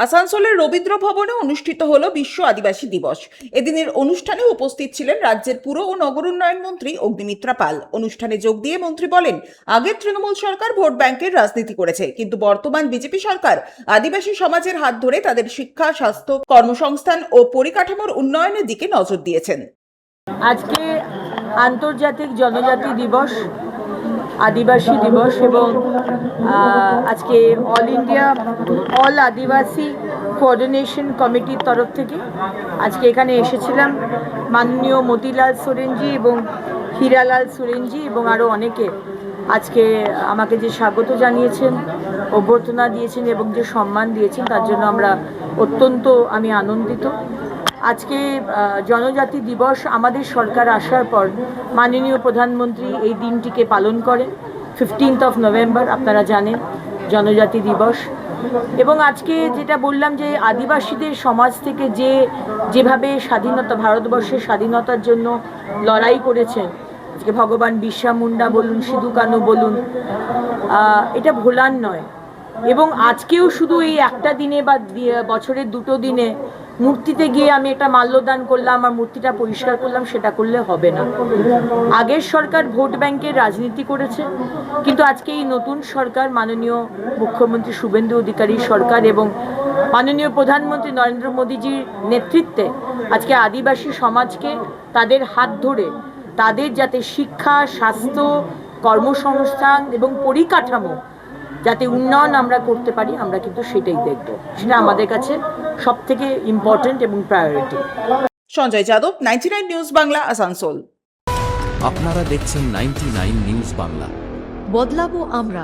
আসানসোলের রবীন্দ্র ভবনে অনুষ্ঠিত হলো বিশ্ব আদিবাসী দিবস। এদিনের অনুষ্ঠানে উপস্থিত ছিলেন রাজ্যের পুর ও নগর উন্নয়ন মন্ত্রী অগ্নিমিত্রা পাল। অনুষ্ঠানে যোগ দিয়ে মন্ত্রী বলেন, আগের তৃণমূল সরকার ভোট ব্যাংকের রাজনীতি করেছে, কিন্তু বর্তমান বিজেপি সরকার আদিবাসী সমাজের হাত ধরে তাদের শিক্ষা, স্বাস্থ্য, কর্মসংস্থান ও পরিকাঠামোর উন্নয়নের দিকে নজর দিয়েছেন। আজকে আন্তর্জাতিক জনজাতি দিবস, আদিবাসী দিবস এবং আজকে অল ইন্ডিয়া অল আদিবাসী কোঅর্ডিনেশন কমিটির তরফ থেকে আজকে এখানে এসেছিলাম। মাননীয় মতিলাল সোরেনজি এবং হীরালাল সোরেনজি এবং আরও অনেকে আজকে আমাকে যে স্বাগত জানিয়েছেন, অভ্যর্থনা দিয়েছেন এবং যে সম্মান দিয়েছেন, তার জন্য আমি আনন্দিত। আজকে জনজাতি দিবস আমাদের সরকার আসার পর মাননীয় প্রধানমন্ত্রী এই দিনটিকে পালন করেন। 15 নভেম্বর আপনারা জানেন জনজাতি দিবস। এবং আজকে যেটা বললাম যে আদিবাসীদের সমাজ থেকে যেভাবে স্বাধীনতা, ভারতবর্ষের স্বাধীনতার জন্য লড়াই করেছেন, আজকে ভগবান বিরসা মুন্ডা বলুন, সিধু কানু বলুন, এটা ভোলার নয়। এবং আজকেও শুধু এই একটা দিনে বা বছরের দুটো দিনে মূর্তিতে গিয়ে আমি একটা মাল্যদান করলাম, আমার মূর্তিটা পরিষ্কার করলাম, সেটা করলে হবে না। আগের সরকার ভোট ব্যাংকের রাজনীতি করেছে, কিন্তু আজকে এই নতুন সরকার, মাননীয় মুখ্যমন্ত্রী শুভেন্দু অধিকারীর সরকার এবং মাননীয় প্রধানমন্ত্রী নরেন্দ্র মোদীজির নেতৃত্বে আজকে আদিবাসী সমাজকে তাদের হাত ধরে তাদের যাতে শিক্ষা, স্বাস্থ্য, কর্মসংস্থান এবং পরিকাঠামো যাতে উন্নয়ন আমরা করতে পারি, আমরা কিন্তু সেটাই দেখব। সেটা আমাদের কাছে সবথেকে ইম্পর্টেন্ট এবং প্রায়োরিটি। সঞ্জয় যাদব, 99 নিউজ বাংলা, আসানসোল। আপনারা দেখছেন 99 নিউজ বাংলা। বদলাবো আমরা।